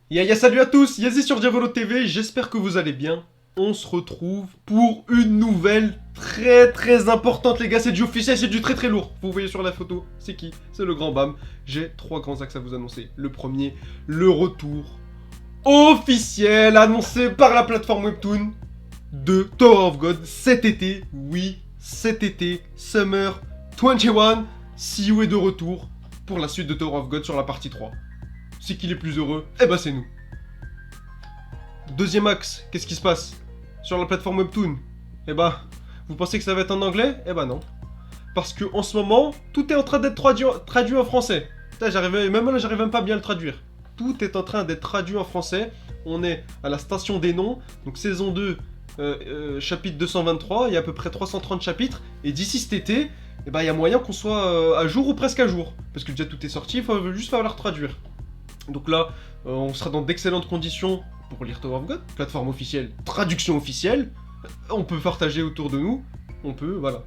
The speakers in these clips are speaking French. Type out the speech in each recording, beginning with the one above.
Salut à tous, Yazi sur Diavolo TV, j'espère que vous allez bien. On se retrouve pour une nouvelle très importante les gars, c'est du officiel, c'est du très lourd. Vous voyez sur la photo, c'est qui? C'est le grand Bam. J'ai trois grands axes à vous annoncer. Le premier, le retour officiel annoncé par la plateforme Webtoon de Tower of God cet été. Oui, cet été, Summer 21, CU est de retour pour la suite de Tower of God sur la partie 3. C'est qui les plus heureux? Eh ben c'est nous. Deuxième axe, qu'est-ce qui se passe sur la plateforme Webtoon? Eh ben, vous pensez que ça va être en anglais? Eh ben non. Parce que en ce moment, tout est en train d'être traduit en français. Même là, j'arrive même pas bien à le traduire. Tout est en train d'être traduit en français. On est à la station des noms, donc saison 2, chapitre 223. Il y a à peu près 330 chapitres. Et d'ici cet été, eh ben, il y a moyen qu'on soit à jour ou presque à jour. Parce que déjà tout est sorti, il faut juste falloir traduire. Donc là, on sera dans d'excellentes conditions pour lire Tower of God. Plateforme officielle, traduction officielle. On peut partager autour de nous. On peut, voilà.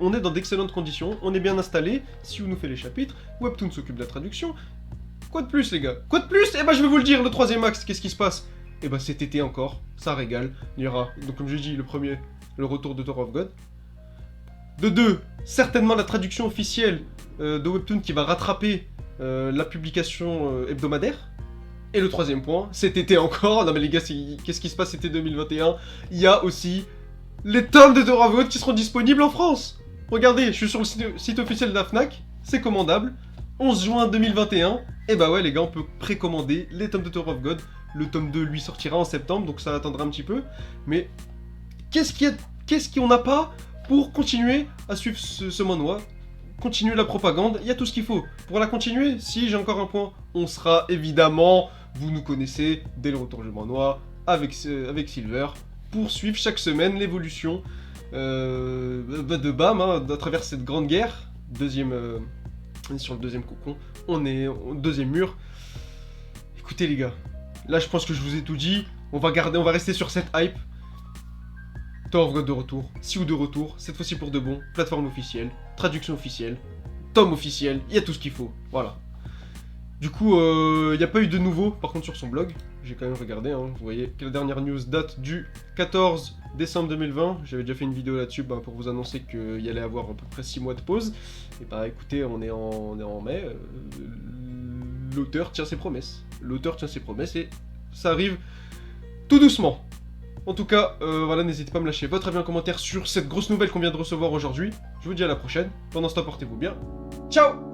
On est dans d'excellentes conditions, on est bien installé. Si on nous fait les chapitres, Webtoon s'occupe de la traduction. Quoi de plus, les gars? Quoi de plus? Eh ben, je vais vous le dire, le troisième axe, qu'est-ce qui se passe? Eh ben, cet été encore, ça régale. Il y aura, donc comme je dis, le premier, le retour de Tower of God. De deux, certainement la traduction officielle de Webtoon qui va rattraper la publication hebdomadaire. Et le troisième point, cet été encore, non mais les gars, qu'est-ce qui se passe cet été 2021? Il y a aussi les tomes de Tower of God qui seront disponibles en France. Regardez, je suis sur le site officiel de la Fnac, c'est commandable. 11 juin 2021, et bah ouais les gars, on peut précommander les tomes de Tower of God. Le tome 2 lui sortira en septembre, donc ça attendra un petit peu. Mais qu'est-ce qu'on n'a pas pour continuer à suivre ce manhwa? Continuer la propagande, il y a tout ce qu'il faut. Pour la continuer, si j'ai encore un point, on sera évidemment, vous nous connaissez, dès le retour du manhwa, avec Silver, pour suivre chaque semaine l'évolution de Bam, hein, à travers cette grande guerre. On est sur le deuxième cocon, on est au deuxième mur. Écoutez les gars, là je pense que je vous ai tout dit, on va rester sur cette hype. Tower of God de retour, Siou de retour, cette fois-ci pour de bon, plateforme officielle, traduction officielle, tome officiel, il y a tout ce qu'il faut, voilà. Du coup, il n'y a pas eu de nouveau, par contre sur son blog, j'ai quand même regardé, hein, vous voyez que la dernière news date du 14 décembre 2020, j'avais déjà fait une vidéo là-dessus pour vous annoncer qu'il y allait avoir à peu près 6 mois de pause, et bah écoutez, on est en mai, l'auteur tient ses promesses, et ça arrive tout doucement. En tout cas, voilà, n'hésitez pas à me lâcher votre avis en commentaire sur cette grosse nouvelle qu'on vient de recevoir aujourd'hui. Je vous dis à la prochaine. Pendant ce temps, portez-vous bien. Ciao!